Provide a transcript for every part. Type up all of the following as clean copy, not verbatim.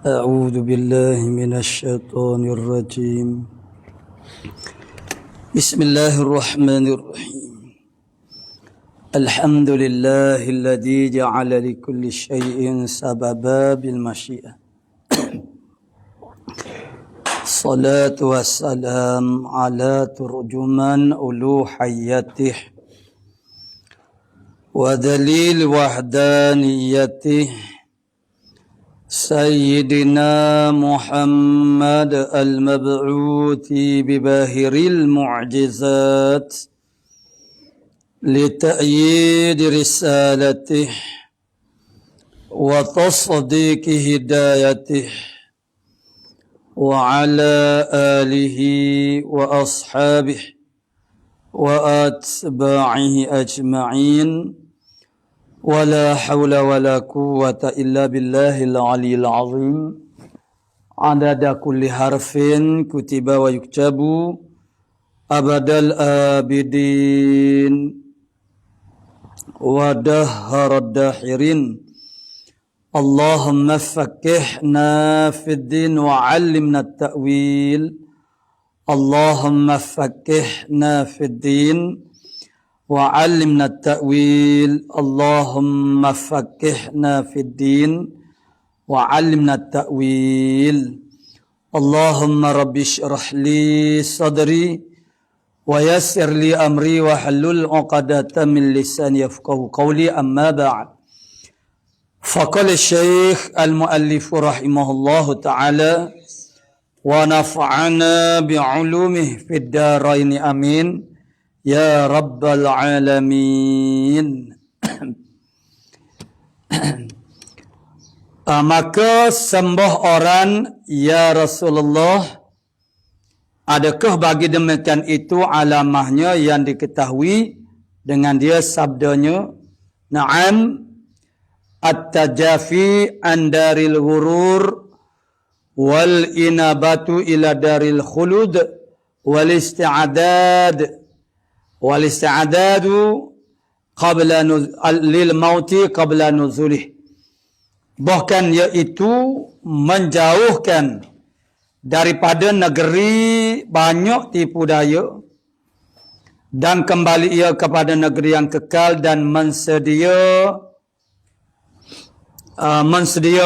أعوذ بالله من الشيطان الرجيم بسم الله الرحمن الرحيم الحمد لله الذي جعل لكل شيء سببا بالمشيئة الصلاة والسلام على ترجمان ألوهيته ودليل وحدانيته سيدنا محمد المبعوث بباهر المعجزات لتأييد رسالته وتصديق هدايته وعلى آله وأصحابه وأتباعه أجمعين ولا حول ولا قوة إلا بالله العلي العظيم عدد كل حرف كتب ويكتب أبد الآبدين ودهر الداحرين اللهم فقهنا في الدين وعلمنا التأويل اللهم فقهنا في الدين وعلمنا التأويل اللهم فقهنا في الدين وعلمنا التأويل اللهم رب اشرح لي صدري ويسر لي أمري واحلل عقدة من لساني يفقهوا قولي أما بعد فقال الشيخ المؤلف رحمه الله تعالى ونفعنا بعلومه في الدارين آمين ya rabbal alamin. Maka sembah orang ya Rasulullah, adakah bagi demikian itu alamahnya yang diketahui dengan dia sabdanya na'am at-tajafi an daril ghurur wal inabatu ila daril khulud wal isti'adad wal isti'adadu qabla lil mauti qabla nuzulih, bahkan iaitu menjauhkan daripada negeri banyak tipu daya dan kembali ia kepada negeri yang kekal dan mensedia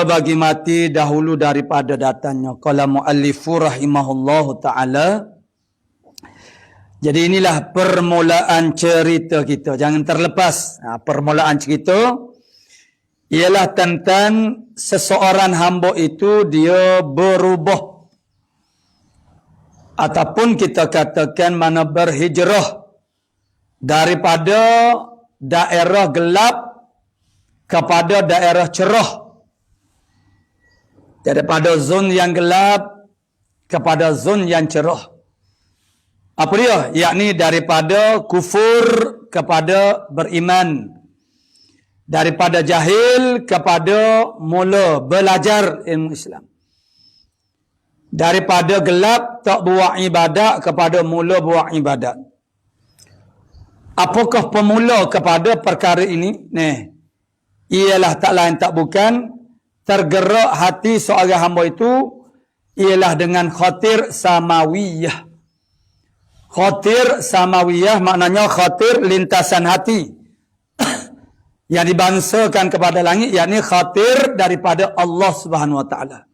bagi mati dahulu daripada datangnya. Qala muallifu rahimahullahu ta'ala. Jadi inilah permulaan cerita kita. Jangan terlepas. Permulaan cerita ialah tentang seseorang hamba itu dia berubah. Ataupun kita katakan mana berhijrah daripada daerah gelap kepada daerah cerah. Daripada zon yang gelap kepada zon yang cerah. Apa dia? Yakni daripada kufur kepada beriman. Daripada jahil kepada mula belajar ilmu Islam. Daripada gelap tak buat ibadat kepada mula buat ibadat. Apakah pemula kepada perkara ini? Ialah tak lain tak bukan tergerak hati seorang hamba itu ialah dengan khatir samawiyah. Khatir samawiyah maknanya khatir lintasan hati yang dibangsakan kepada langit, yakni khatir daripada Allah Subhanahu wa taala.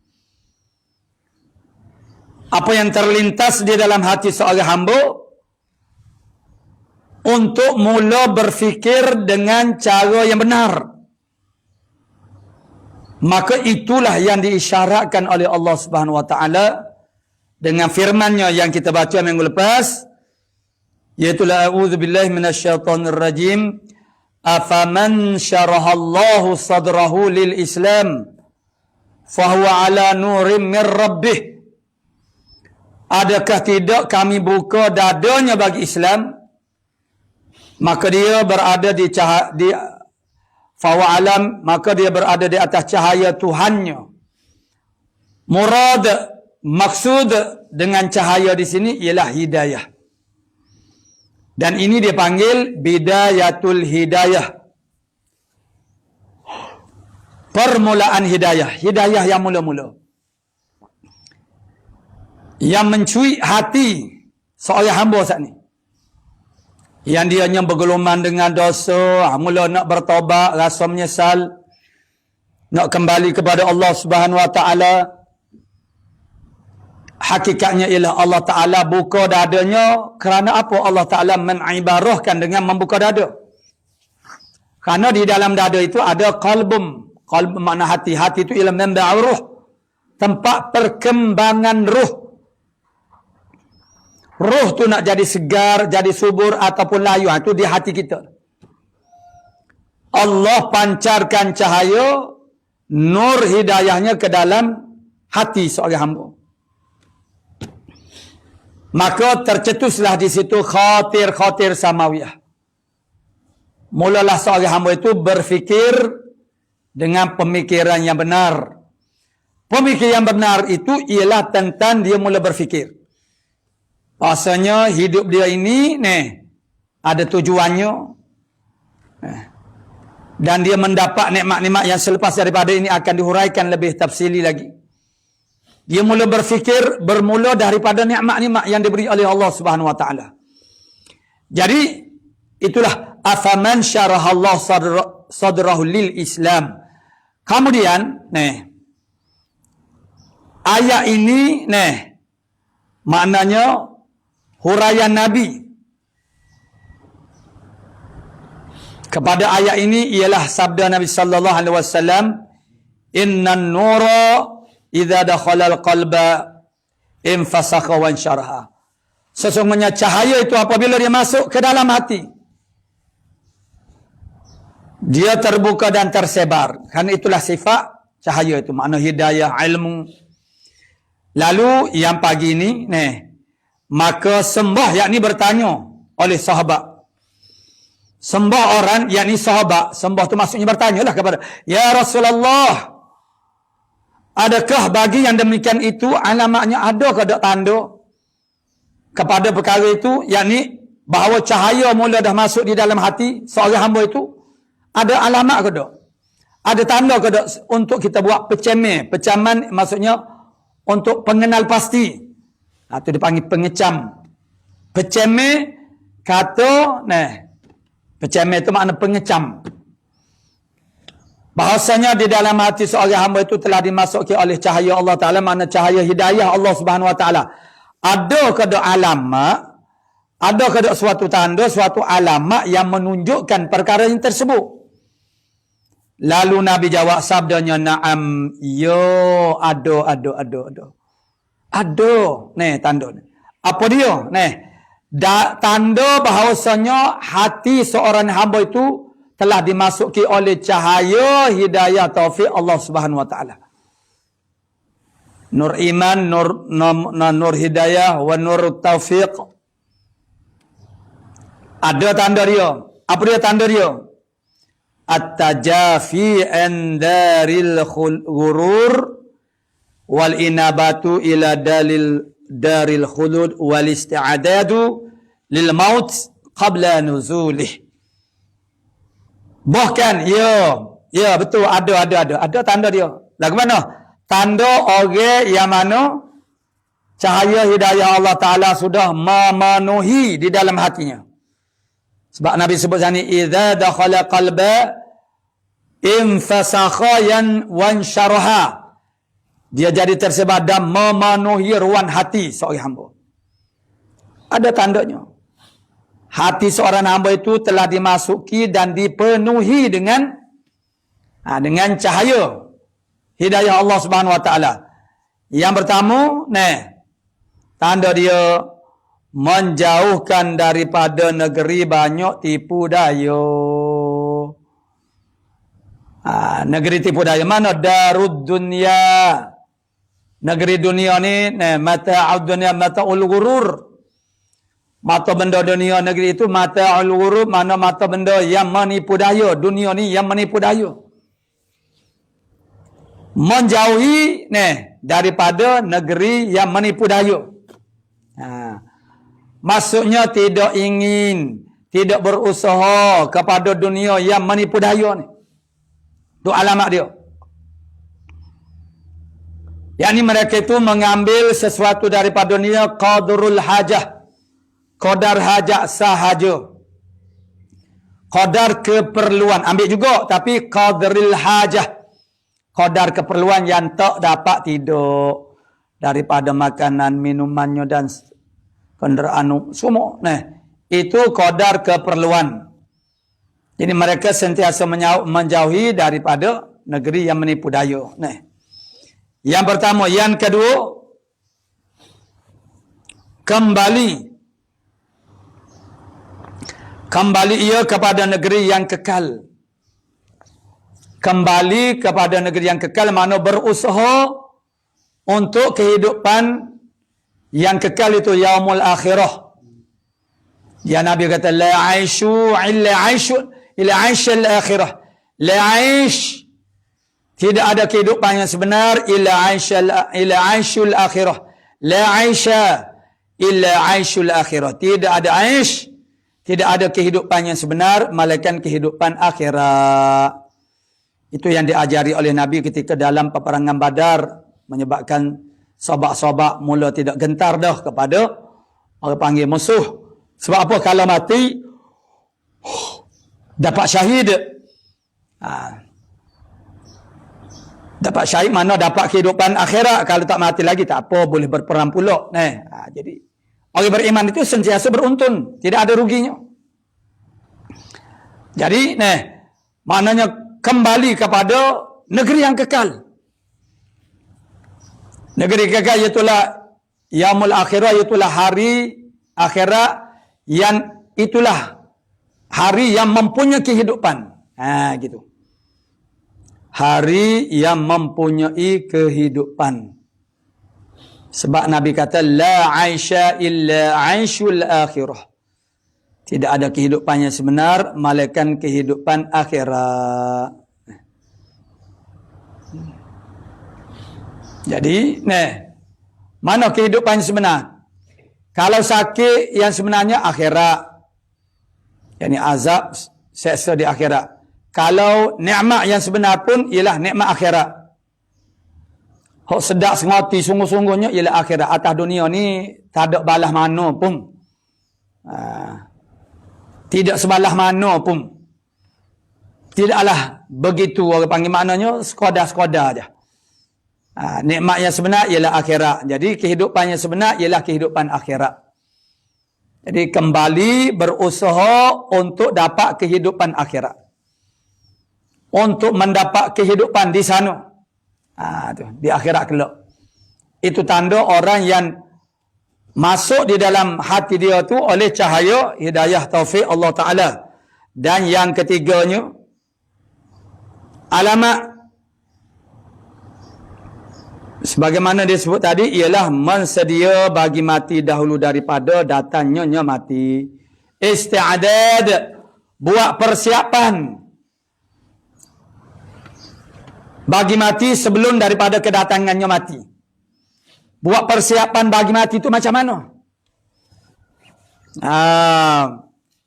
Apa yang terlintas di dalam hati seorang hamba untuk mula berfikir dengan cara yang benar, maka itulah yang diisyaratkan oleh Allah Subhanahu wa taala dengan firman-Nya yang kita baca minggu lepas, iaitu la a'udzu billahi minasyaitonir rajim afaman syarahallahu sadrahu lil islam fahuwa ala nurim mir rabbih, adakah tidak kami buka dadanya bagi Islam, maka dia berada di fahuwa alam, maka dia berada di atas cahaya Tuhannya. Murad, maksud dengan cahaya di sini ialah hidayah. Dan ini dipanggil bidayatul hidayah. Permulaan hidayah. Hidayah yang mula-mula. yang mencuri hati seorang hamba saat ni. Yang dia yang bergeluman dengan dosa, mula nak bertaubat, rasa menyesal, nak kembali kepada Allah Subhanahu Wa Taala. Hakikatnya ialah Allah Taala buka dadanya kerana apa? Allah Taala mengibarahkan dengan membuka dada. Kerana di dalam dada itu ada qalbum. Qalb makna hati. Hati itu ialah memba'u ruh. Tempat perkembangan ruh. Ruh tu nak jadi segar, jadi subur ataupun layu. Itu di hati kita. Allah pancarkan cahaya, nur hidayahnya ke dalam hati seorang hamba. Maka tercetuslah di situ khatir-khatir samawiyah. Mulalah seorang hamba itu berfikir dengan pemikiran yang benar. Pemikiran yang benar itu ialah tentang dia mula berfikir. Bahasanya hidup dia ini ada tujuannya. Dan dia mendapat nikmat-nikmat yang selepas daripada ini akan dihuraikan lebih tafsili lagi. Dia mula berfikir bermula daripada nikmat-nikmat yang diberi oleh Allah Subhanahu Wa Taala. Jadi itulah afaman syarahallahu sadrahu lil Islam. Kemudian ayat ini maknanya huraian Nabi kepada ayat ini ialah sabda Nabi sallallahu alaihi wasallam, innan nura idza dakhala al-qalba infasakha wa ansharaha. Sesungguhnya cahaya itu apabila dia masuk ke dalam hati, dia terbuka dan tersebar. Karena itulah sifat cahaya itu, makna hidayah, ilmu. Lalu yang pagi ini maka sembah yakni bertanya oleh sahabat. Sembah orang yakni sahabat. Sembah tu maksudnya bertanyalah kepada, ya Rasulullah, adakah bagi yang demikian itu alamatnya, ada ke tak tanda kepada perkara itu, yakni bahawa cahaya mula dah masuk di dalam hati seorang hamba itu, ada alamat ke tak? Ada tanda ke tak untuk kita buat pecemeh? Pecaman maksudnya untuk pengenal pasti. Itu dipanggil pengecam. Pecemeh kata pecemeh itu makna pengecam. Bahasanya di dalam hati seorang hamba itu telah dimasuki oleh cahaya Allah Ta'ala, makna cahaya hidayah Allah Subhanahu Wa Ta'ala. Ada ke tak alamat, ada ke tak suatu tanda, suatu alamat yang menunjukkan perkara yang tersebut? Lalu Nabi jawab sabdanya, na'am, yo, ada. Ada, tanda ni. Apa dia? Tanda bahawasanya hati seorang hamba itu telah dimasuki oleh cahaya hidayah taufik Allah Subhanahu Wa Taala. Nur iman, nur hidayah, wa nur taufiq. Ada tanda dia. Apa dia tanda dia? At-tajafi andaril ghurur wal inabatu ila daril khulud wal isti'adadu lil maut qabla nuzulih. Bahkan ya betul, ada tanda dia. Lagu mana? Tanda orang yang mana cahaya hidayah Allah Ta'ala sudah memenuhi di dalam hatinya. Sebab Nabi sebut sini, idza dakhala qalba infasakha wansharaha. Dia jadi tersebar dan memenuhi ruang hati seorang hamba. Ada tandanya. Hati seorang hamba itu telah dimasuki dan dipenuhi dengan cahaya hidayah Allah Subhanahu Wa Taala. Yang pertama, tanda dia menjauhkan daripada negeri banyak tipu daya. Negeri tipu daya mana? Darud dunia. Negeri dunia ni mata'ud dunia, mata'ul ghurur. Mata benda dunia negeri itu mata'ul ghurur, mana mata benda yang menipu daya. Dunia ni yang menipu daya. Menjauhi daripada negeri yang menipu daya. Maksudnya tidak ingin, tidak berusaha kepada dunia yang menipu daya ni. Itu alamat dia. yakni mereka itu mengambil sesuatu daripada dunia qadrul hajah, qadar hajat sahaja, qadar keperluan ambil juga, tapi qadril hajah, qadar keperluan yang tak dapat tidur daripada makanan, minumannya dan kenderaan semua. Nah, itu qadar keperluan. Jadi mereka sentiasa menjauhi daripada negeri yang menipu daya. Nah, yang pertama, yang kedua, kembali ia kepada negeri yang kekal. Kembali kepada negeri yang kekal, mana berusaha untuk kehidupan yang kekal itu yaumul akhirah. Ya Nabi kata la aishu illa aishal akhirah. La aish, tidak ada kehidupan yang sebenar illa aishul akhirah. La aisha illa aishul akhirah. Tidak ada aish, tidak ada kehidupan yang sebenar melainkan kehidupan akhirat. Itu yang diajari oleh Nabi ketika dalam peperangan Badar, menyebabkan sahabat-sahabat mula tidak gentar dah kepada orang panggil musuh. Sebab apa? Kalau mati dapat syahid. Dapat syahid mana dapat kehidupan akhirat. Kalau tak mati lagi tak apa, boleh berperang pula. Jadi orang beriman itu sentiasa beruntun, tidak ada ruginya. Jadi maknanya kembali kepada negeri yang kekal. Negeri kekal iaitulah yaumul akhirah, iaitulah hari akhirat, yang itulah hari yang mempunyai kehidupan. Gitu. Hari yang mempunyai kehidupan. Sebab Nabi kata la aisha illa aishul akhirah. Tidak ada kehidupan yang sebenar melainkan kehidupan akhirat. Jadi, mana kehidupan yang sebenar? Kalau sakit yang sebenarnya akhirat, yakni azab seksa di akhirat. Kalau nikmat yang sebenar pun ialah nikmat akhirat. Hak sedap semati sungguh-sungguhnya ialah akhirat. Atas dunia ni tak ada balas mana pun. Tidak sebalas mana pun. Tidaklah begitu orang panggil, maknanya sekadar-sekadar aja. Nikmat yang sebenar ialah akhirat. Jadi kehidupan yang sebenar ialah kehidupan akhirat. Jadi kembali berusaha untuk dapat kehidupan akhirat. Untuk mendapat kehidupan di sana. Di akhirat kelak. Itu tanda orang yang masuk di dalam hati dia tu oleh cahaya hidayah taufik Allah Ta'ala. Dan yang ketiganya, alamat sebagaimana disebut tadi, ialah mensedia bagi mati dahulu daripada datangnya mati. Isti'adad, buat persiapan bagi mati sebelum daripada kedatangannya mati. Buat persiapan bagi mati itu macam mana?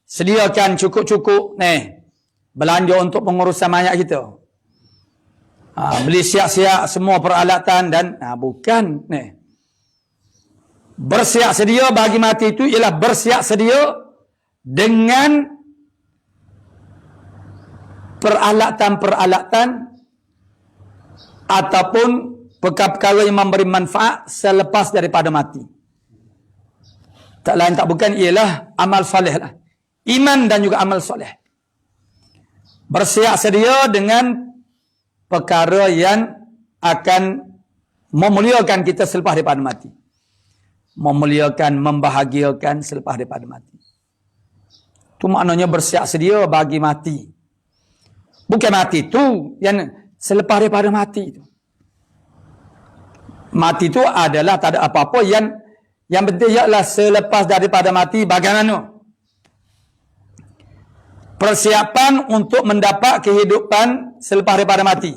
Sediakan cukup-cukup belanja untuk pengurusan mayat kita. Beli siap-siap semua peralatan dan bukan bersiap sedia bagi mati itu ialah bersiap sedia dengan peralatan-peralatan ataupun perkara-perkara yang memberi manfaat selepas daripada mati. Tak lain tak bukan ialah amal soleh lah. Iman dan juga amal soleh. Bersiap sedia dengan perkara yang akan memuliakan kita selepas daripada mati. Memuliakan, membahagiakan selepas daripada mati. Itu maknanya bersiap sedia bagi mati. Bukan mati tu yang selepas daripada mati itu. Mati itu adalah tak ada apa-apa, yang penting ialah selepas daripada mati bagaimana? Persiapan untuk mendapat kehidupan selepas daripada mati.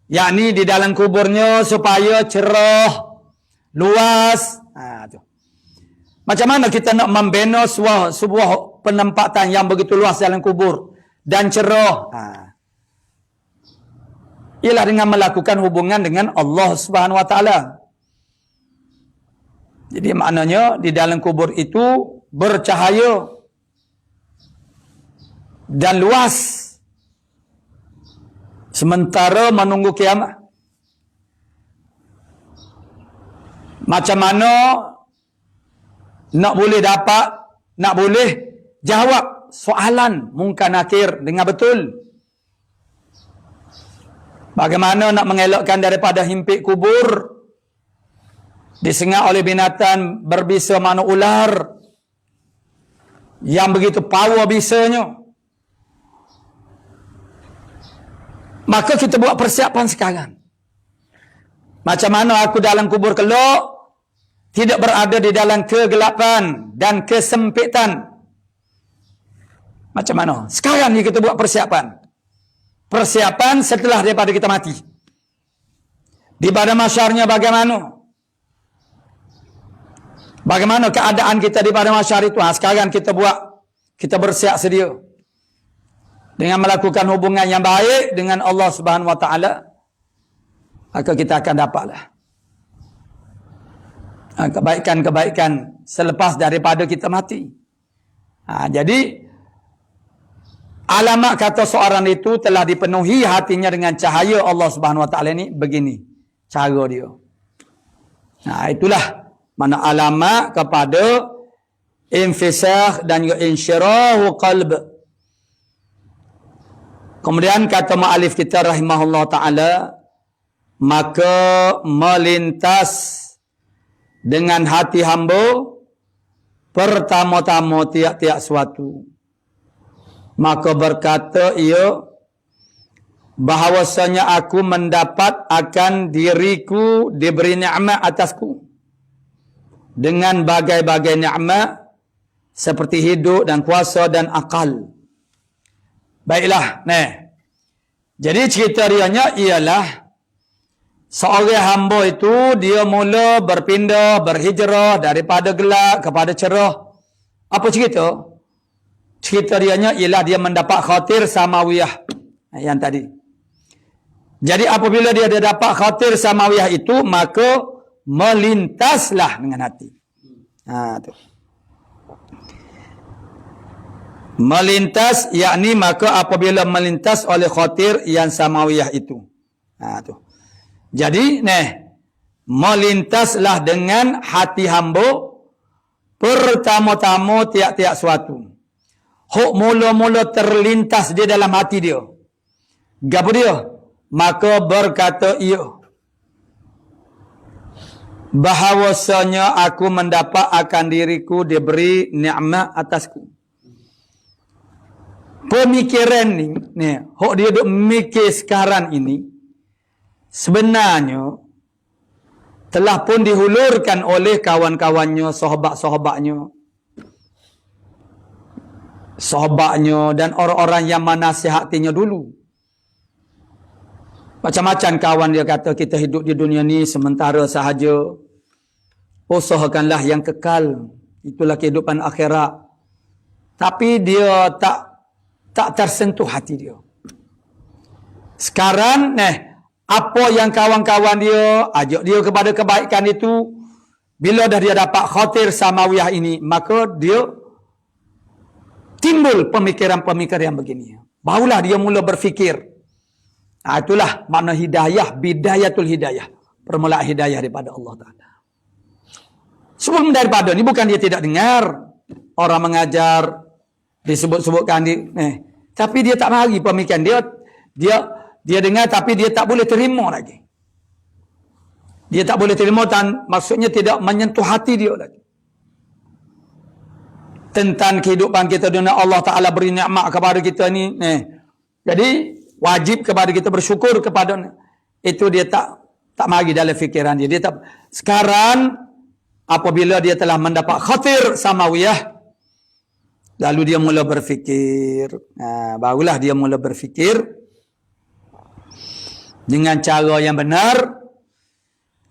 Yakni di dalam kuburnya supaya cerah, luas. Tu. Macam mana kita nak membina sebuah penempatan yang begitu luas dalam kubur dan cerah? ialah dengan melakukan hubungan dengan Allah Subhanahu wa taala. Jadi maknanya di dalam kubur itu bercahaya dan luas sementara menunggu kiamat. Macam mana nak boleh jawab soalan mungkar nakir dengan betul? Bagaimana nak mengelakkan daripada himpit kubur disengat oleh binatang berbisa mana ular yang begitu power bisanya? Maka kita buat persiapan sekarang. Macam mana aku dalam kubur kelak tidak berada di dalam kegelapan dan kesempitan. Macam mana? Sekarang ni kita buat persiapan. Persiapan setelah daripada kita mati. Di padang mahsyarnya bagaimana? Bagaimana keadaan kita di padang mahsyar itu? Sekarang kita bersiap sedia. Dengan melakukan hubungan yang baik dengan Allah Subhanahu wa taala, maka kita akan dapatlah kebaikan-kebaikan selepas daripada kita mati. Jadi alamat kata seorang itu telah dipenuhi hatinya dengan cahaya Allah Subhanahu wa taala ini begini cara dia. Itulah mana alamat kepada infisakh dan juga insyirahu qalb. Kemudian kata mu'alif kita rahimahullah ta'ala, maka melintas dengan hati hamba pertama-tama tiap-tiap suatu. Maka berkata ia, bahawasanya aku mendapat akan diriku diberi nikmat atasku dengan bagai-bagai nikmat seperti hidup dan kuasa dan akal. Baiklah, jadi cerita dianya ialah seorang hamba itu dia mula berpindah, berhijrah daripada gelap kepada cerah. Apa cerita? Cerita dianya ialah dia mendapat khatir samawiyah yang tadi. Jadi apabila dia dapat khatir samawiyah itu, maka melintaslah dengan hati. Tu. Melintas, yakni maka apabila melintas oleh khatir yang samawiyah itu. Tu. Jadi, melintaslah dengan hati hamba pertama-tama tiap-tiap suatu. Hok mula-mula terlintas di dalam hati dia. Gapo dia? Maka berkata ia, bahawasanya aku mendapat akan diriku diberi nikmat atasku. Pemikiran ni, hok dia duk mikir sekarang ini, sebenarnya telah pun dihulurkan oleh kawan-kawannya, sahabatnya dan orang-orang yang menasihatinya dulu. Macam-macam kawan dia kata, kita hidup di dunia ni sementara sahaja. Usahakanlah yang kekal. Itulah kehidupan akhirat. Tapi dia tak tersentuh hati dia. Sekarang, apa yang kawan-kawan dia ajak dia kepada kebaikan itu, bila dah dia dapat khatir samawiyah ini, maka dia timbul pemikiran-pemikiran yang begini. Barulah dia mula berfikir. Itulah makna hidayah, bidayatul hidayah. Permulaan hidayah daripada Allah Ta'ala. Sebelum daripada ni bukan dia tidak dengar orang mengajar, disebut-sebutkan tapi dia tak mari pemikiran dia dengar, tapi dia tak boleh terima lagi. Dia tak boleh terima, dan maksudnya tidak menyentuh hati dia lagi. Tentang kehidupan kita dunia, Allah Ta'ala beri nikmat kepada kita ni. Jadi wajib kepada kita bersyukur kepada itu. Dia tak mari dalam fikiran dia. Sekarang apabila dia telah mendapat khatir samawiyah, lalu dia mula berfikir. Barulah dia mula berfikir dengan cara yang benar.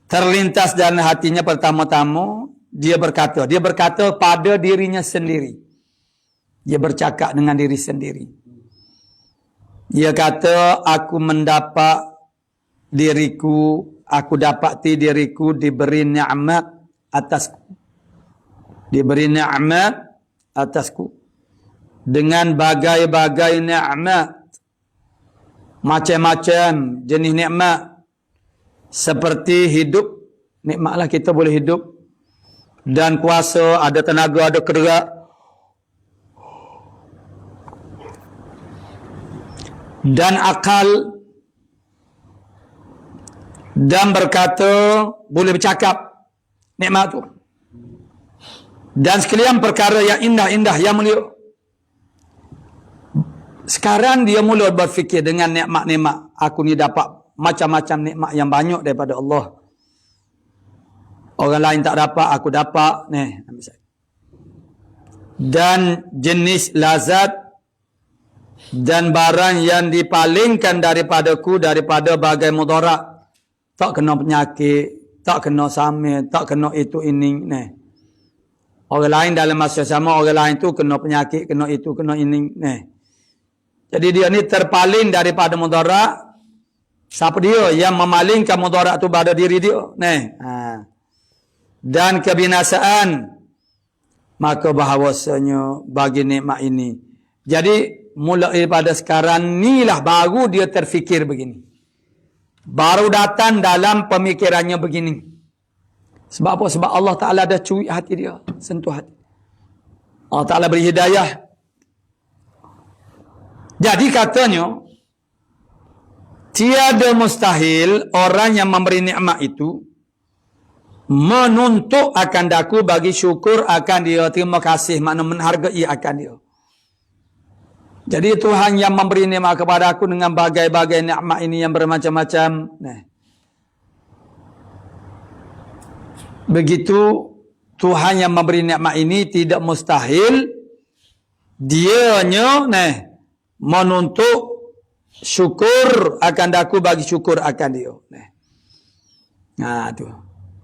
Terlintas dalam hatinya pertama-tama, dia berkata pada dirinya sendiri. Dia bercakap dengan diri sendiri. Dia kata, aku mendapat diriku, aku dapati diriku diberi nikmat atasku. Diberi nikmat atasku. Dengan bagai-bagai nikmat. Macam-macam jenis nikmat. Seperti hidup. Nikmatlah kita boleh hidup. Dan kuasa, ada tenaga, ada gerak. Dan akal. Dan berkata, boleh bercakap. Nikmat tu. Dan sekalian perkara yang indah-indah, yang mulia. Sekarang dia mula berfikir dengan nikmat-nikmat. Aku ni dapat macam-macam nikmat yang banyak daripada Allah. Orang lain tak dapat, aku dapat. Dan jenis lazat dan barang yang dipalingkan daripadaku daripada bagai mudarat. Tak kena penyakit, tak kena samil, tak kena itu ini. Orang lain dalam masa sama, orang lain tu kena penyakit, kena itu, kena ini. Jadi dia ni terpaling daripada mudarat. Siapa dia yang memalingkan mudarat tu pada diri dia? Dan kebinasaan, maka bahawasanya bagi nikmat ini. Jadi mulai pada sekarang ni lah baru dia terfikir begini. Baru datang dalam pemikirannya begini. Sebab apa? Sebab Allah Ta'ala dah curi hati dia, sentuh hati. Allah Ta'ala beri hidayah. Jadi katanya, tiada mustahil orang yang memberi nikmat itu menuntut akan daku bagi syukur akan dia, terima kasih, makna menghargai akan dia. Jadi Tuhan yang memberi nikmat kepada aku dengan bagai-bagai nikmat ini yang bermacam-macam. Begitu Tuhan yang memberi nikmat ini tidak mustahil dianya menuntut syukur akan daku bagi syukur akan dia. Tu.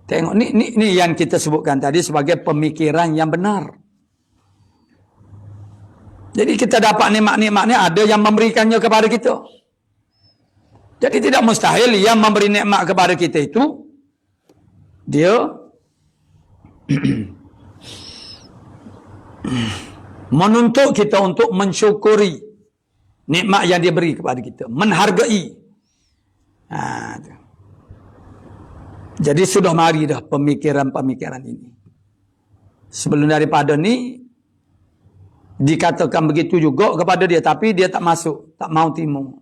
Tengok ni yang kita sebutkan tadi sebagai pemikiran yang benar. Jadi kita dapat nikmat-nikmat ni ada yang memberikannya kepada kita. Jadi tidak mustahil yang memberi nikmat kepada kita itu dia menuntut kita untuk mensyukuri nikmat yang dia beri kepada kita, menghargai. Tu. Jadi sudah mari dah pemikiran-pemikiran ini. Sebelum daripada ni dikatakan begitu juga kepada dia, tapi dia tak masuk, tak mau timu.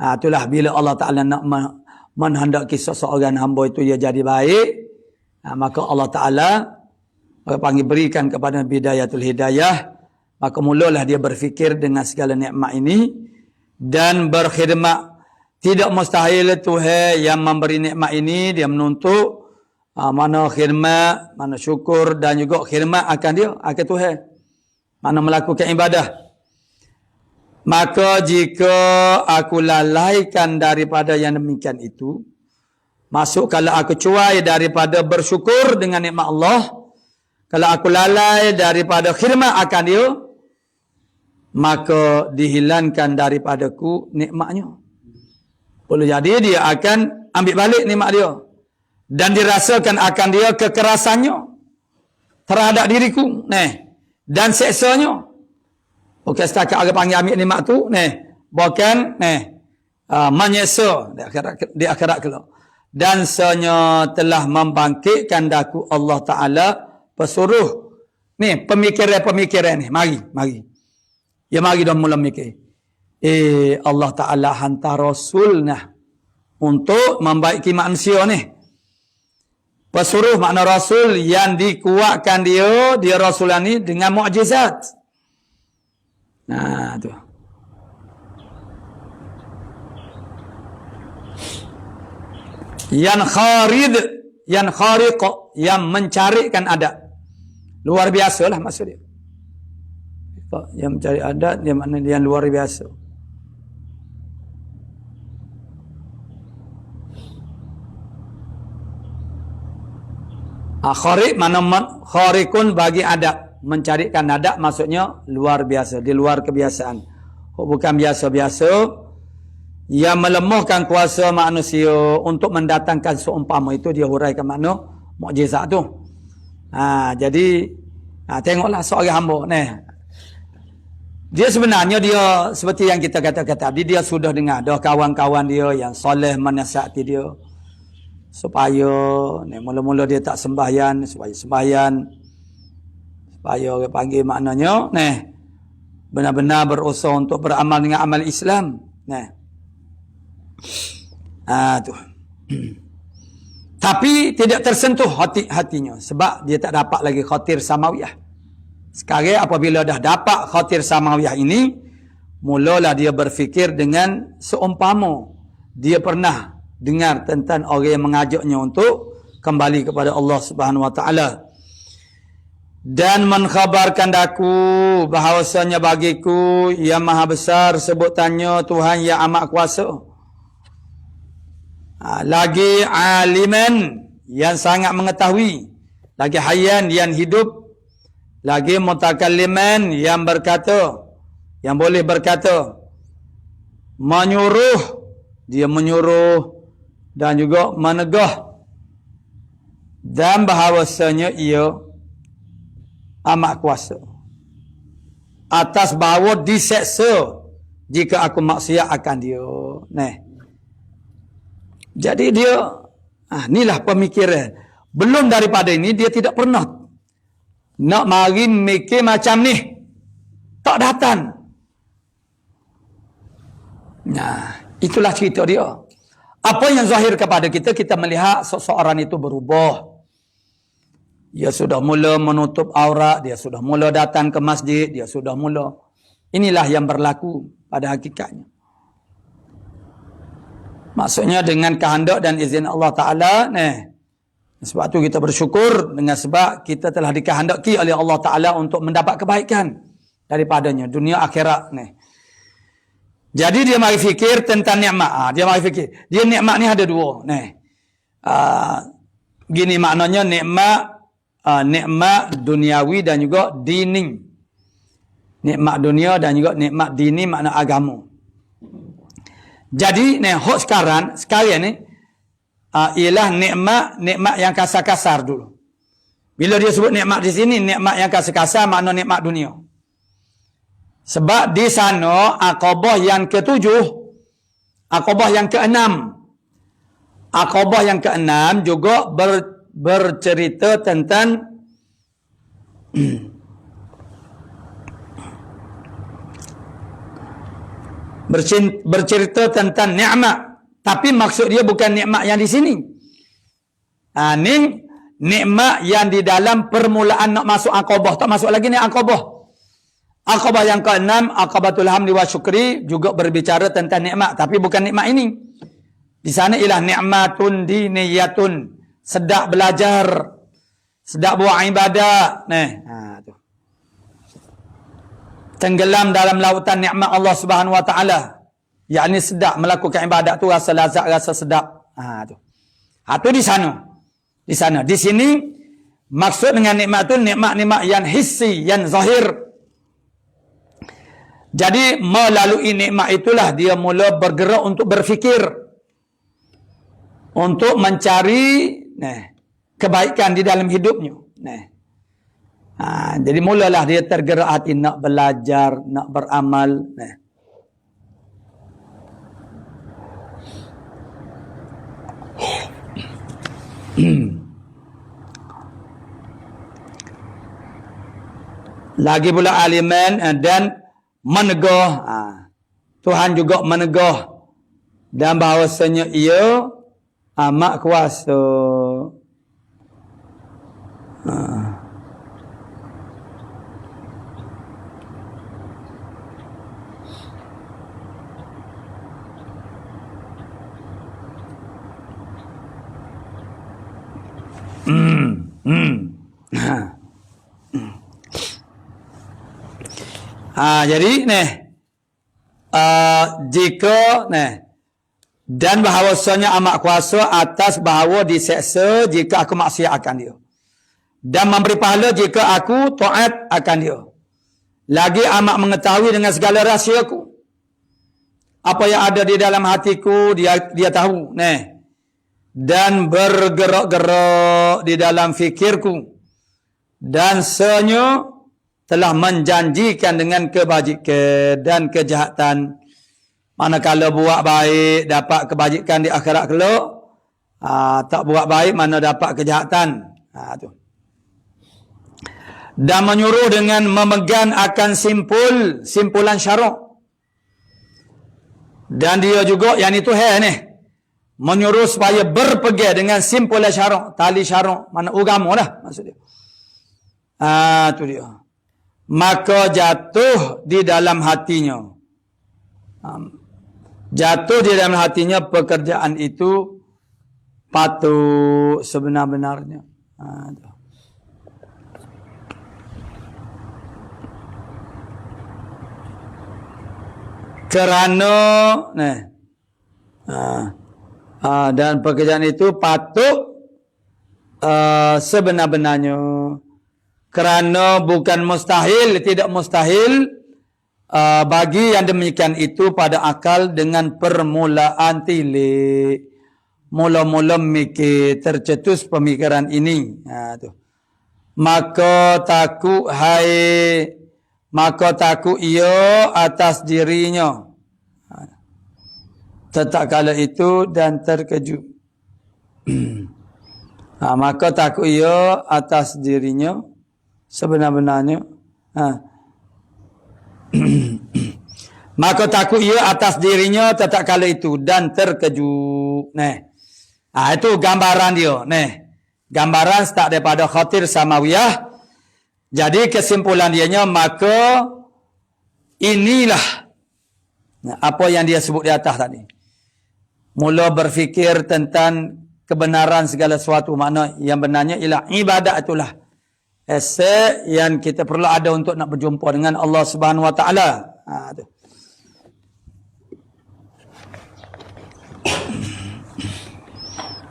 Itulah bila Allah Ta'ala nak menghendaki seseorang hamba itu ia jadi baik, maka Allah Ta'ala panggil berikan kepada bidayatul hidayah, maka mulalah dia berfikir dengan segala nikmat ini dan berkhidmat. Tidak mustahil Tuhan yang memberi nikmat ini dia menuntut mana khidmat, mana syukur dan juga khidmat akan dia, akan Tuhan. Mana melakukan ibadah. Maka jika aku lalaikan daripada yang demikian itu, masuk kalau aku cuai daripada bersyukur dengan nikmat Allah, kalau aku lalai daripada khidmat akan dia, maka dihilangkan daripadaku nikmatnya. Boleh jadi dia akan ambil balik nikmat dia. Dan dirasakan akan dia kekerasannya terhadap diriku. Dan seksanya. Bukan setakat orang panggil ambil nikmat tu. Bukan menyeksa di akhirat kelak. Dan senyap telah membangkitkan daku Allah Ta'ala pesuruh. Pemikiran-pemikiran ni. Mari. Ya mari dah mula mikir. Allah Ta'ala hantar Rasul untuk membaiki manusia ni. Pesuruh makna Rasul yang dikuatkan dia Rasulah ni dengan mukjizat. Tu. Yang khariq, yang mencarikan adat. Luar biasa lah maksud dia. Yang mencari adat, dia makna yang luar biasa. Khariq mana khariqun bagi adat, mencarikan adat maksudnya luar biasa, di luar kebiasaan. Bukan biasa-biasa. yang melemahkan kuasa manusia untuk mendatangkan seumpama itu, dia huraikan makna mukjizat tu. Jadi tengoklah seorang hamba ni. Dia sebenarnya dia seperti yang kita katakan tadi, dia sudah dengar dah kawan-kawan dia yang soleh menasihati dia supaya mula-mula dia tak sembahyang, supaya sembahyang, supaya orang panggil maknanya benar-benar berusaha untuk beramal dengan amal Islam. Tu. Tapi tidak tersentuh hatinya sebab dia tak dapat lagi khatir samawiyah. Sekarang apabila dah dapat khatir samawiyah ini, mulalah dia berfikir dengan seumpama dia pernah dengar tentang orang yang mengajaknya untuk kembali kepada Allah Subhanahu wa taala. Dan mengkhabarkan daku bahawasanya bagiku yang maha besar sebutannya Tuhan yang amat kuasa. Lagi aliman yang sangat mengetahui, lagi hayyan yang hidup, lagi mutakalliman yang berkata, yang boleh berkata, menyuruh, dia menyuruh dan juga menegah, dan bahawasanya ia amat kuasa atas bahawa diseksa jika aku maksiat akan dia. Jadi dia inilah pemikiran. Belum daripada ini dia tidak pernah nak mari mikir macam ni. Tak datang. Itulah cerita dia. Apa yang zahir kepada kita, kita melihat seseorang itu berubah. Dia sudah mula menutup aurat, dia sudah mula datang ke masjid, dia sudah mula. Inilah yang berlaku pada hakikatnya. Maksudnya dengan kehendak dan izin Allah Ta'ala. Sebab tu kita bersyukur dengan sebab kita telah dikehendaki oleh Allah Ta'ala untuk mendapat kebaikan daripadanya, dunia akhirat. Jadi dia mari fikir tentang nikmat. Dia mari fikir. Dia nikmat ni ada dua. Gini maknanya nikmat duniawi dan juga dini. Nikmat dunia dan juga nikmat dini makna agama. Jadi hok sekarang ni ialah nikmat yang kasar-kasar dulu. Bila dia sebut nikmat di sini, nikmat yang kasar-kasar makna nikmat dunia. Sebab di sana Aqabah yang ke-7, Aqabah yang ke-6. Aqabah yang ke-6 juga bercerita tentang bercerita tentang nikmat, tapi maksud dia bukan nikmat yang di sini. Ni nikmat yang di dalam permulaan nak masuk Aqabah, tak masuk lagi ni Aqabah. Aqabah yang ke-6, Aqabatul hamdi wa syukri, juga berbicara tentang nikmat, tapi bukan nikmat ini. Di sana ialah nikmatun diniyatun, sedap belajar, sedap buat ibadat. Tu. Tenggelam dalam lautan nikmat Allah Subhanahu wa taala. Yakni sedap melakukan ibadat tu, rasa lazat, rasa sedap. Tu. Tu di sana. Di sana. Di sini maksud dengan nikmat tu nikmat-nikmat yang hissi, yang zahir. Jadi melalui nikmat itulah dia mula bergerak untuk berfikir, untuk mencari kebaikan di dalam hidupnya. Jadi mulalah dia tergerak hati nak belajar, nak beramal. Lagi pula aliman dan menegah. Tuhan juga menegah dan bahawasanya ia amat kuasa. Jadi jika dan bahawasanya amat kuasa atas bahawa diseksa jika aku maksiat akan dia, dan memberi pahala jika aku taat akan dia. Lagi amat mengetahui dengan segala rahsiaku. Apa yang ada di dalam hatiku dia tahu. Dan bergerak-gerak di dalam fikirku. Dan senyum telah menjanjikan dengan kebajikan dan kejahatan. Manakala buat baik dapat kebajikan di akhirat kelak, tak buat baik mana dapat kejahatan. Tu. Dan menyuruh dengan memegang akan simpulan syarak. Dan dia juga yang itu menyuruh supaya berpegang dengan simpulan syarak, tali syarak, mana agama lah maksud dia. Tu dia. Maka jatuh di dalam hatinya. Jatuh di dalam hatinya pekerjaan itu patut sebenar-benarnya. Kerana dan pekerjaan itu patut sebenar-benarnya. Kerana bukan mustahil, tidak mustahil bagi yang demikian itu pada akal dengan permulaan tilik. Mula-mula mikir, tercetus pemikiran ini. Maka takut ia atas dirinya. Tetap kala itu dan terkejut. Maka takut ia atas dirinya sebenar-benarnya. Maka takut ia atas dirinya tetap kala itu dan terkejut. Itu gambaran dia. Gambaran start daripada khatir samawiyah. Jadi kesimpulan dianya, maka inilah apa yang dia sebut di atas tadi. Mula berfikir tentang kebenaran segala sesuatu. Makna yang benarnya ialah ibadat itulah aset yang kita perlu ada untuk nak berjumpa dengan Allah Subhanahu Wa Taala.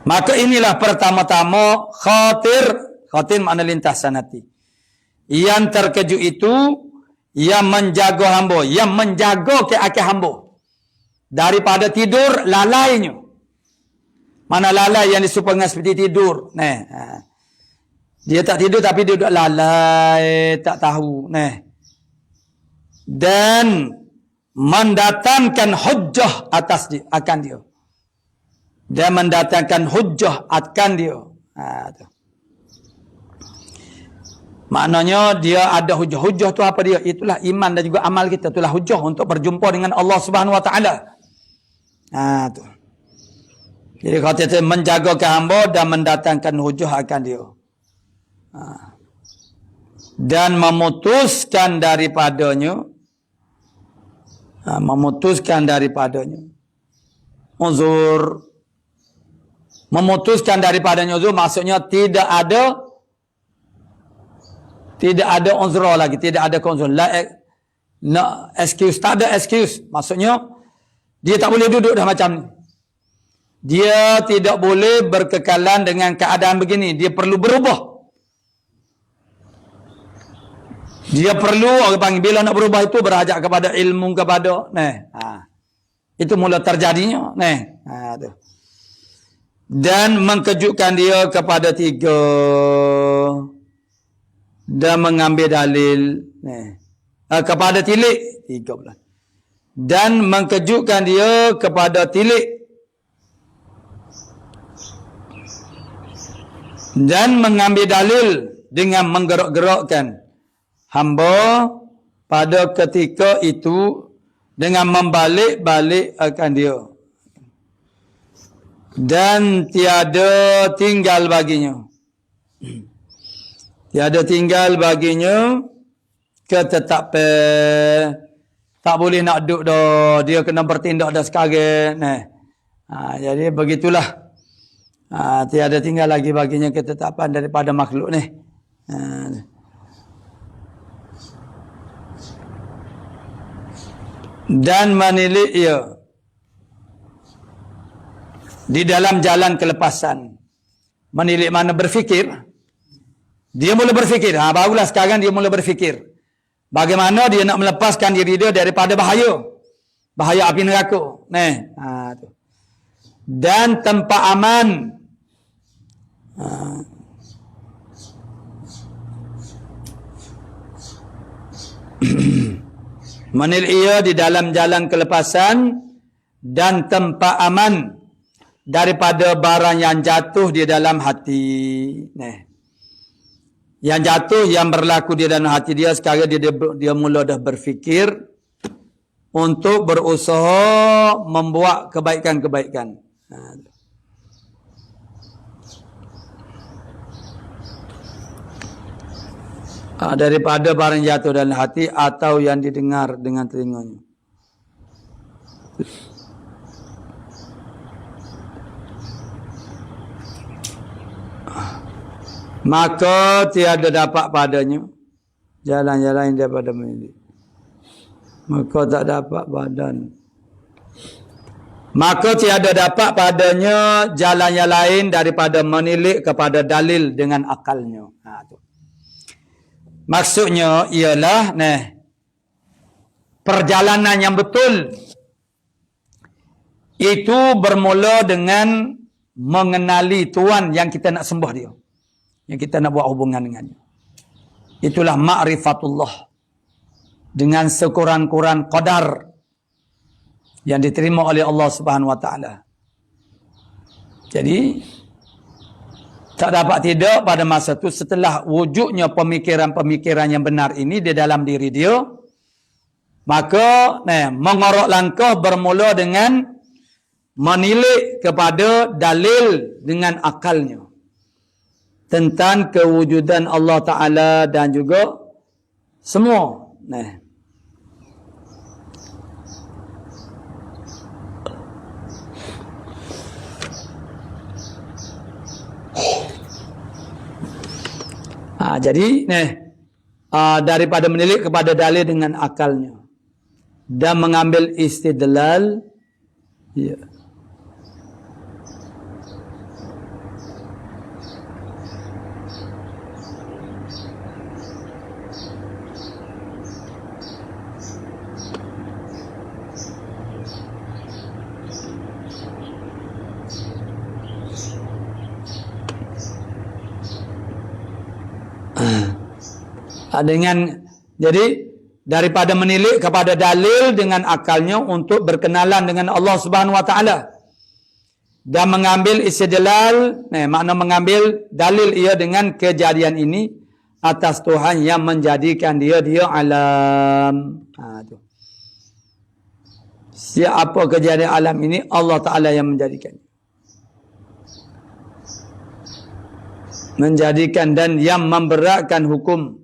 Maka inilah pertama-tama khatir makna lintasan hati. Yang terkejut itu yang menjaga hamba, yang menjaga keakal hamba daripada tidur lalainya. Mana lalai yang disebut seperti tidur. Dia tak tidur tapi dia duduk lalai, tak tahu. Dan mendatangkan hujjah atas dia, akan dia. Dan mendatangkan hujjah akan dia. Maknanya dia ada hujjah. Hujjah tu apa dia? Itulah iman dan juga amal kita. Itulah hujjah untuk berjumpa dengan Allah Subhanahu Wa Taala. Tu. Jadi kata menjaga ke hamba dan mendatangkan hujjah akan dia. Dan memutuskan daripadanya. Memutuskan daripadanya uzur. Memutuskan daripadanya uzur maksudnya tidak ada uzur lagi, tidak ada uzur. No excuse, tak ada excuse. Maksudnya dia tak boleh duduk dah macam ni. Dia tidak boleh berkekalan dengan keadaan begini. Dia perlu berubah. Dia perlu, orang panggil bila nak berubah itu berhajat kepada ilmu, kepada itu mula terjadinya. Tu. Dan mengkejutkan dia kepada 3 dan mengambil dalil kepada tilik 3 pula. Dan mengkejutkan dia kepada tilik dan mengambil dalil dengan menggerak-gerakkan hamba pada ketika itu dengan membalik-balik akan dia. Dan tiada tinggal baginya. Tiada tinggal baginya ketetapan. Tak boleh nak duduk dah. Dia kena bertindak dah sekarang. Jadi begitulah. Tiada tinggal lagi baginya ketetapan daripada makhluk ni. Dan menilik ia di dalam jalan kelepasan. Menilik mana berfikir. Dia mula berfikir. Barulah sekarang dia mula berfikir. Bagaimana dia nak melepaskan diri dia daripada bahaya. bahaya api neraka. Tu. Dan tempat aman. Menil ia di dalam jalan kelepasan dan tempat aman daripada barang yang jatuh di dalam hati. Yang jatuh, yang berlaku di dalam hati dia, sekarang dia mula dah berfikir untuk berusaha membuat kebaikan-kebaikan. Daripada barang jatuh dalam hati atau yang didengar dengan telinganya. Maka tiada dapat padanya jalan-jalan yang daripada milik. Maka tak dapat badan. Maka tiada dapat padanya jalan yang lain daripada menilik kepada dalil dengan akalnya. Tu. Maksudnya ialah perjalanan yang betul itu bermula dengan mengenali Tuhan yang kita nak sembah dia, yang kita nak buat hubungan dengannya. Itulah ma'rifatullah dengan sekurang-kurang qadar yang diterima oleh Allah Subhanahu wa taala. Jadi tak dapat tidak pada masa itu, setelah wujudnya pemikiran-pemikiran yang benar ini di dalam diri dia, maka mengorok langkah bermula dengan menilik kepada dalil dengan akalnya tentang kewujudan Allah Ta'ala dan juga semua. Jadi daripada menilik kepada dalil dengan akalnya dan mengambil istidlal, ya. Jadi daripada menilik kepada dalil dengan akalnya untuk berkenalan dengan Allah Subhanahu wa taala dan mengambil istidlal, makna mengambil dalil ia dengan kejadian ini atas Tuhan yang menjadikan dia alam. Tu. Siapa kejadian alam ini? Allah Ta'ala yang menjadikan. Menjadikan dan yang memberatkan hukum.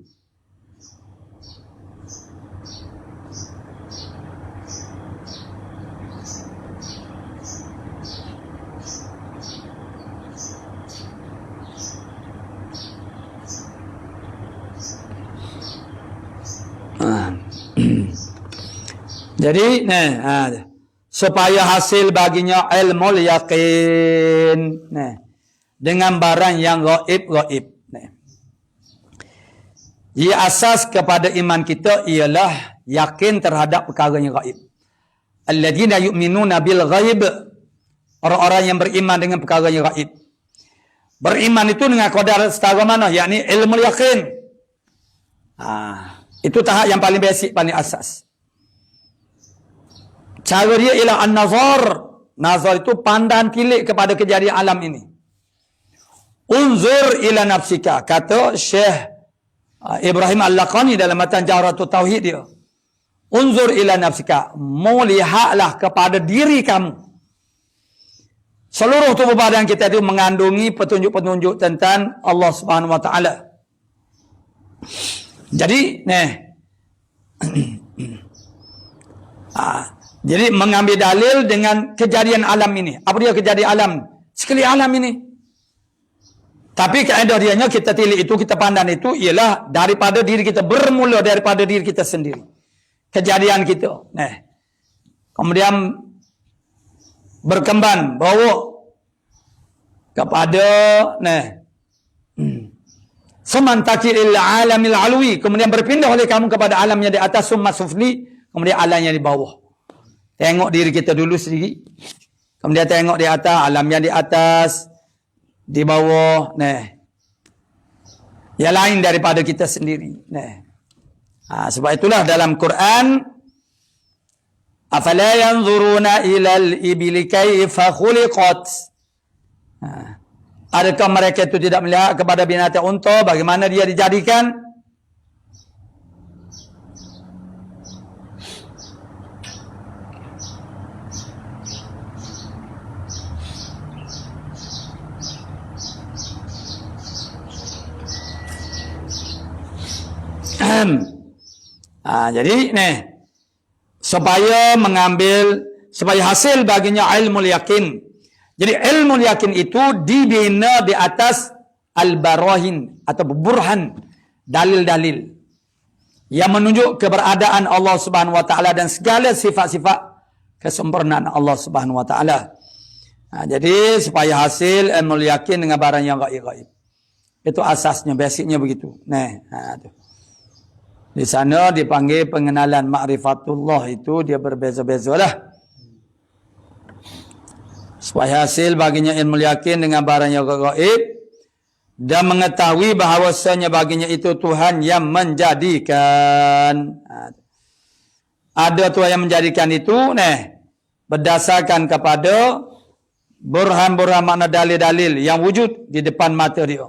Jadi supaya hasil baginya ilmu yakin dengan barang yang gaib. Ia asas kepada iman kita ialah yakin terhadap perkara yang gaib. Alladzina yu'minuna bil ghaib, orang-orang yang beriman dengan perkara yang gaib. Beriman itu dengan qadar setara mana? Yakni ilmu yakin. Itu tahap yang paling basic, paling asas. Cara dia ialah an-nazar. Nazar itu pandang tilik kepada kejadian alam ini. Unzur ila nafsika, kata Syekh Ibrahim Al-Laqani dalam matan Jawharatul Tauhid dia. Unzur ila nafsika, melihatlah kepada diri kamu. Seluruh tubuh badan kita itu mengandungi petunjuk-petunjuk tentang Allah Subhanahu wa taala. Jadi jadi mengambil dalil dengan kejadian alam ini. Apa dia kejadian alam? Sekali alam ini. Tapi kaedah dianya kita tilik itu, kita pandang itu ialah daripada diri kita, bermula daripada diri kita sendiri. Kejadian kita. Kemudian berkembang, bawa kepada semantakil alamil alwi. Kemudian berpindah oleh kamu kepada alam yang di atas, summa sufli, kemudian alam yang di bawah. Tengok diri kita dulu sendiri. Kemudian tengok di atas, alam yang di atas, di bawah, yang lain daripada kita sendiri. Sebab itulah dalam Quran, afala yanzuruna ilal ibili kaifa khuliqat. Adakah mereka itu tidak melihat kepada binatang unta bagaimana dia dijadikan? Jadi supaya hasil baginya ilmu yakin. Jadi ilmu yakin itu dibina di atas al-barahin atau burhan, dalil-dalil yang menunjuk keberadaan Allah Subhanahu wa taala dan segala sifat-sifat kesempurnaan Allah Subhanahu wa taala. Jadi supaya hasil ilmu yakin dengan barang yang gaib-gaib. Itu asasnya, basicnya begitu. Di sana dipanggil pengenalan ma'rifatullah, itu dia berbeza-beza lah. Supaya hasil baginya ilmu yakin dengan barang yang gaib dan mengetahui bahawasanya baginya itu Tuhan yang menjadikan. Ada Tuhan yang menjadikan itu berdasarkan kepada burhan-burhan makna dalil-dalil yang wujud di depan mata dia.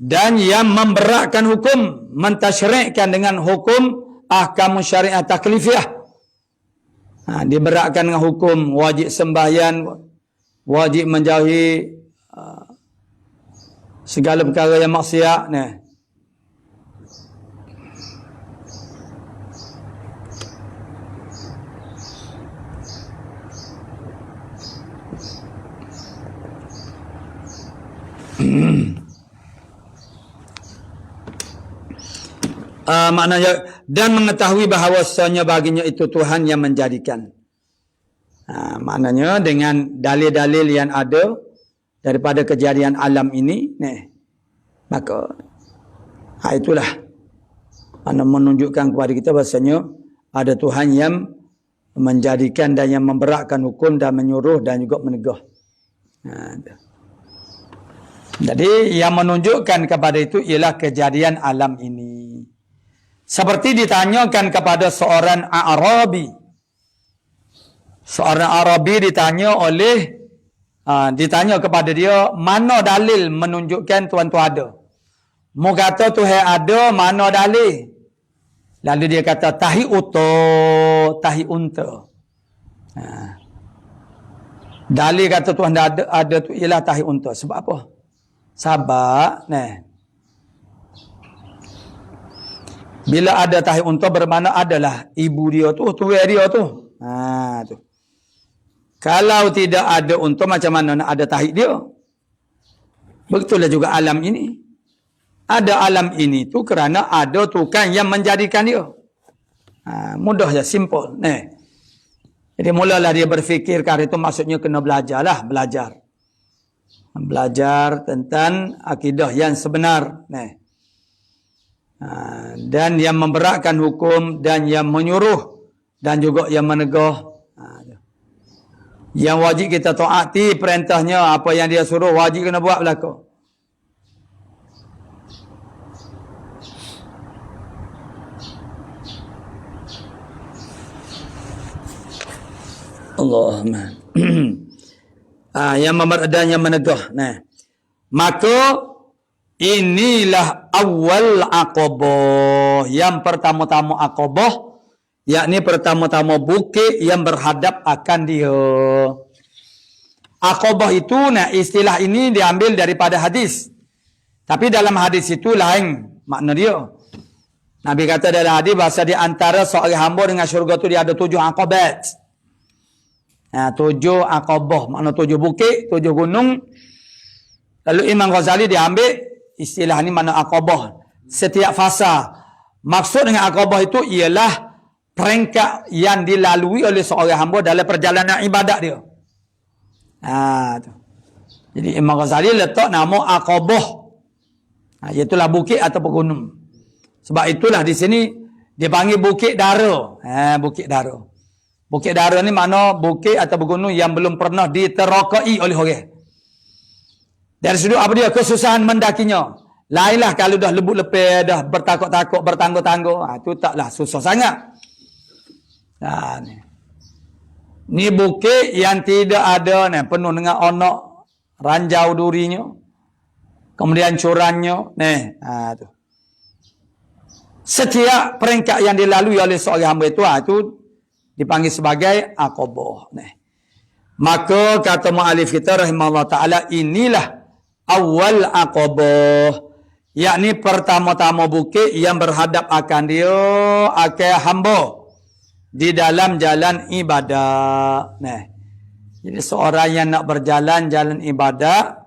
Dan yang memberatkan hukum, mentasyri'kan dengan hukum ahkam syariah taklifiyah. Diberatkan dengan hukum wajib sembahyang, wajib menjauhi segala perkara yang maksiat. Maknanya dan mengetahui bahawasanya baginya itu Tuhan yang menjadikan. Maknanya dengan dalil-dalil yang ada daripada kejadian alam ini, maka itulah mana menunjukkan kepada kita bahasanya ada Tuhan yang menjadikan dan yang memberatkan hukum dan menyuruh dan juga menegah. Jadi yang menunjukkan kepada itu ialah kejadian alam ini. Seperti ditanyakan kepada seorang Arabi. Seorang Arabi ditanya kepada dia, mana dalil menunjukkan Tuhan tu ada? Mu kata Tuhan ada, mana dalil? Lalu dia kata, tahi unta. Dalil kata Tuhan ada tu ialah tahi unta. Sebab apa? Sebab, bila ada tahi unta bermakna adalah ibu dia tu, tuan dia tu. Tu. Kalau tidak ada unta, macam mana nak ada tahi dia? Begitulah juga alam ini. Ada alam ini tu kerana ada tukang yang menjadikan dia. Mudah je, simple. Jadi mulalah dia berfikir, kerana itu maksudnya kena belajarlah, belajar tentang akidah yang sebenar. Dan yang memberatkan hukum dan yang menyuruh dan juga yang menegah. Yang wajib kita taati perintahnya, apa yang dia suruh wajib kena buat belaka. Allahumma. Yang memberatkan yang menegah. Maka inilah awal aqabah. Yang pertama-tama aqabah, yakni pertama-tama bukit yang berhadap akan dia. Aqabah itu, istilah ini diambil daripada hadis. Tapi dalam hadis itu lain makna dia. Nabi kata dalam hadis, bahasa di antara seorang hamba dengan syurga itu dia ada 7 aqabat. 7 aqabah, makna 7 bukit, 7 gunung. Lalu Imam Ghazali diambil istilah ini makna aqabah. Setiap fasa. Maksud dengan aqabah itu ialah peringkat yang dilalui oleh seorang hamba dalam perjalanan ibadat dia. Tu. Jadi Imam Ghazali letak nama aqabah. Iaitulah bukit atau gunung. Sebab itulah di sini dipanggil bukit dara. Bukit dara. Bukit Dara ni makna bukit atau gunung yang belum pernah diterokai oleh orang. Dari sudut apa dia? Kesusahan mendakinya. Lainlah kalau dah lebut lepeh, dah bertakut-takut, bertangguh-tangguh. Itu taklah susah sangat. Ni bukit yang tidak ada, penuh dengan onok, ranjau durinya. Kemudian curannya. Tu. Setiap peringkat yang dilalui oleh seorang hamba itu dipanggil sebagai Aqabah. Maka kata mu'alif kita rahimahullah ta'ala, inilah awal Aqabah. Yakni pertama-tama bukit yang berhadap akan dia akan hamba di dalam jalan ibadah. Jadi seorang yang nak berjalan jalan ibadah,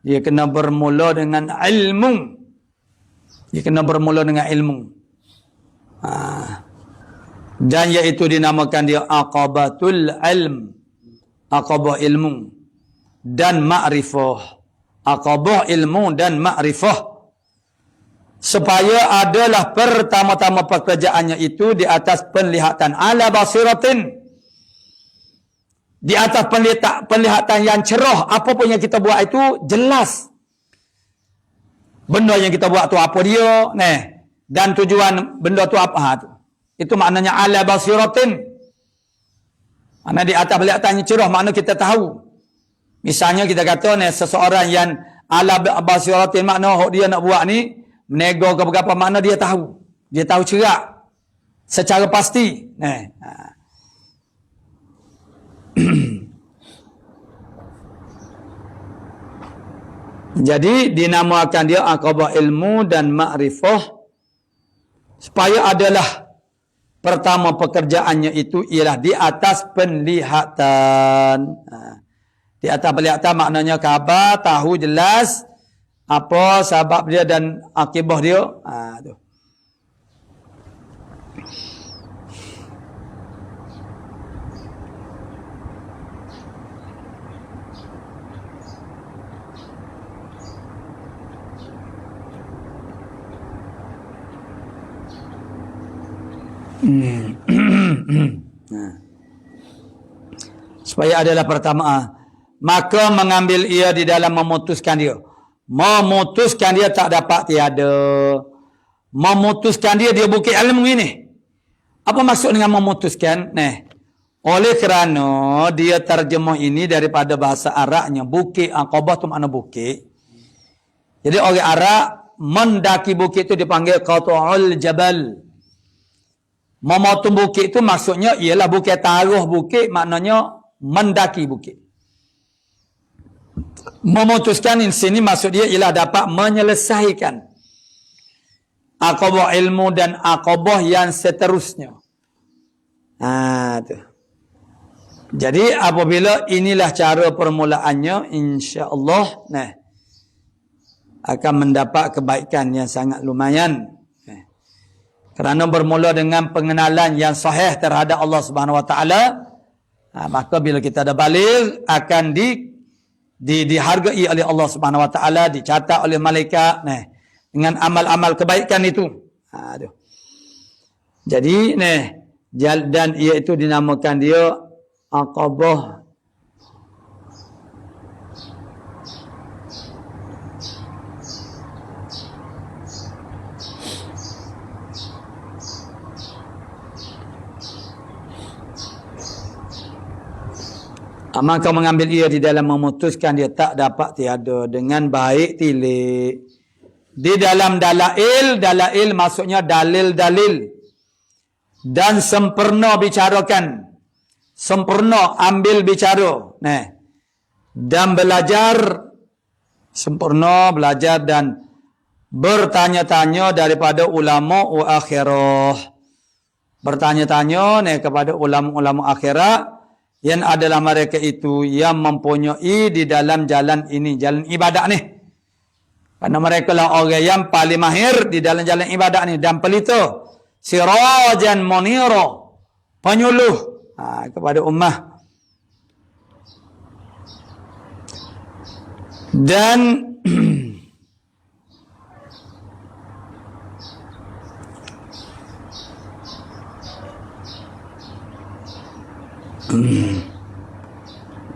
dia kena bermula dengan ilmu. Dia kena bermula dengan ilmu. Dan iaitu dinamakan dia Aqabatul Ilm. Aqabah ilmu dan ma'rifah. Aqabah ilmu dan ma'rifah. Supaya adalah pertama-tama pekerjaannya itu di atas penglihatan ala basiratin. Di atas penglihatan yang cerah. Apa pun yang kita buat itu jelas. Benda yang kita buat tu apa dia. Dan tujuan benda tu apa. Itu maknanya ala basiratin. Makna di atas penglihatan yang cerah. Makna kita tahu. Misalnya kita kata seseorang yang ala basiratin. Makna dia nak buat ni. Menego ke berapa makna dia tahu. Dia tahu cerak. Secara pasti. Jadi dinamakan dia Aqabah ilmu dan ma'rifah. Supaya adalah pertama pekerjaannya itu ialah di atas penglihatan. Di atas penglihatan maknanya khabar, tahu jelas apa sebab dia dan akibah dia. Tu. Supaya adalah pertama, maka mengambil ia di dalam memutuskan dia. Memutuskan dia tak dapat tiada. Memutuskan dia bukit ilmu ini. Apa maksud dengan memutuskan? Oleh kerana dia terjemah ini daripada bahasa Arabnya. Bukit Aqabah tu makna bukit. Jadi orang Arab mendaki bukit itu dipanggil Qat'ul Jabal. Memotong bukit itu maksudnya ialah bukit taruh bukit, maknanya mendaki bukit. Memutuskan di sini maksud dia ialah dapat menyelesaikan Aqabah ilmu dan Aqabah yang seterusnya. Tu. Jadi apabila inilah cara permulaannya, insya-Allah akan mendapat kebaikan yang sangat lumayan. Kerana bermula dengan pengenalan yang sahih terhadap Allah Subhanahu Wa Taala, maka bila kita ada baligh akan dihargai oleh Allah Subhanahu Wa Taala, dicatat oleh malaikat dengan amal-amal kebaikan itu. Jadi dan iaitu dinamakan dia Aqabah. Maka mengambil ia di dalam memutuskan dia tak dapat tiada dengan baik tilik. Di dalam dalail maksudnya dalil-dalil. Dan sempurna bicarakan. Sempurna ambil bicara. Dan belajar. Sempurna belajar dan bertanya-tanya daripada ulama akhirah. Bertanya-tanya kepada ulama-ulama akhirat. Yang adalah mereka itu yang mempunyai di dalam jalan ini, jalan ibadat ni. Karena mereka lah orang yang paling mahir di dalam jalan ibadat ni dan pelita. Sirajan munira, penyuluh kepada ummah. Dan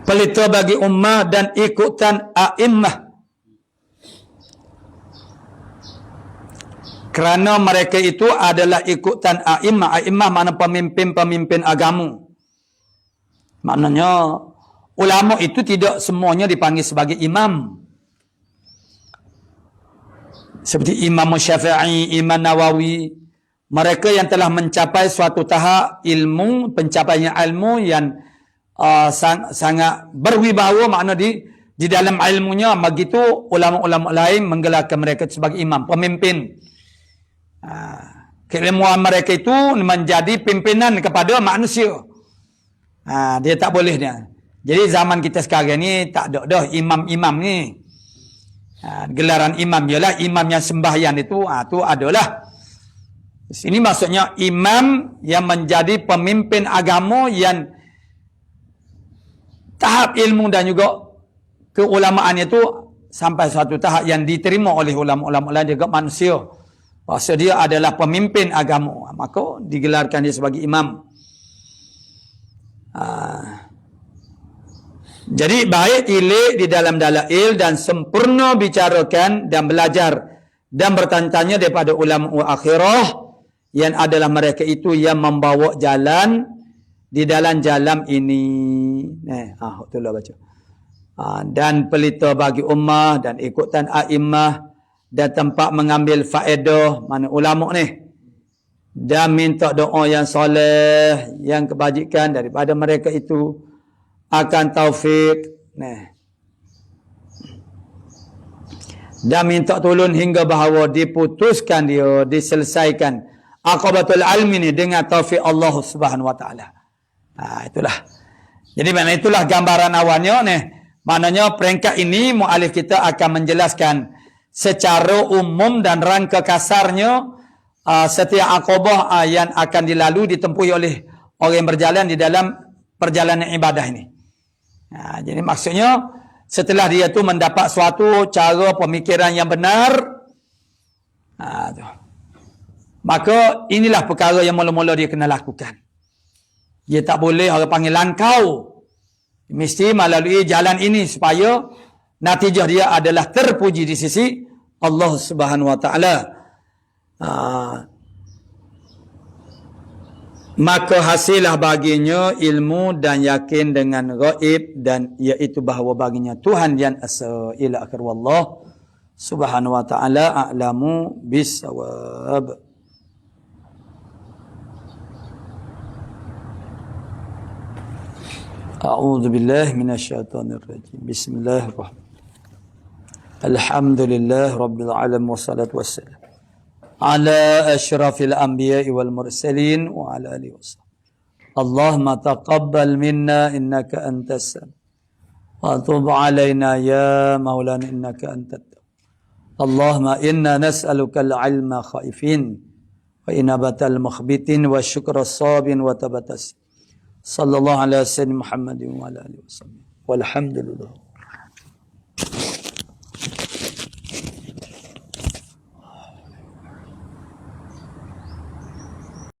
pelita bagi ummah dan ikutan a'immah, kerana mereka itu adalah ikutan a'immah. A'immah makna pemimpin-pemimpin agama. Maknanya ulama itu tidak semuanya dipanggil sebagai imam. Seperti Imam Syafi'i, Imam Nawawi, mereka yang telah mencapai suatu tahap ilmu, pencapaian ilmu yang sangat berwibawa, makna di dalam ilmunya. Begitu ulama-ulama lain menggelarkan mereka sebagai imam, pemimpin. Keilmuan mereka itu menjadi pimpinan kepada manusia. Dia tak boleh dia. Jadi zaman kita sekarang ni tak ada dah imam-imam ni. Gelaran imam ialah imam yang sembahyang itu, tu adalah. Ini maksudnya imam yang menjadi pemimpin agama yang tahap ilmu dan juga keulamaan itu sampai suatu tahap yang diterima oleh ulama-ulama lain juga manusia. Maksud dia adalah pemimpin agama, maka digelarkan dia sebagai imam. Jadi baik tilik di dalam dalail dan sempurna bicarakan dan belajar dan bertanya-tanya daripada ulama akhirah yang adalah mereka itu yang membawa jalan di dalam jalan ini. Itulah baca. Dan pelita bagi ummah dan ikutan a'immah dan tempat mengambil faedah mana ulama ni, dan minta doa yang soleh, yang kebajikan daripada mereka itu akan taufik, dan minta tolong hingga bahawa diputuskan dia, diselesaikan aqabatul ilmi ni dengan taufik Allah Subhanahu wa taala. Itulah. Jadi makna itulah gambaran awalnya ni. Maknanya peringkat ini muallif kita akan menjelaskan secara umum dan rangka kasarnya setiap aqabah yang akan dilalui ditempuhi oleh orang yang berjalan di dalam perjalanan ibadah ini. Jadi maksudnya setelah dia tu mendapat suatu cara pemikiran yang benar, maka inilah perkara yang mula-mula dia kena lakukan. Dia tak boleh orang panggil langkau. Mesti melalui jalan ini supaya natijah dia adalah terpuji di sisi Allah Subhanahu wa taala. Maka hasillah baginya ilmu dan yakin dengan gaib, dan iaitu bahawa baginya Tuhan yang asa. Ila akhir wallah Subhanahu wa taala a'lamu bisawab. A'udzu billahi minasyaitonir rajim. Bismillahirrahmanirrahim. Alhamdulillah rabbil alamin wassalatu wassalam ala asyrafil anbiya'i wal mursalin wa ala alihi wasallam. Allahumma taqabbal minna innaka antas sami wa tub alaina ya maulana innaka antat tawwab. Allahumma inna nas'aluka al-ilma khaifin wa inabatal mukhbitin wa syukra sabin wa tabatas. Sallallahu alaihi wasallam Muhammadin wa ala alihi wasallam. Walhamdulillah.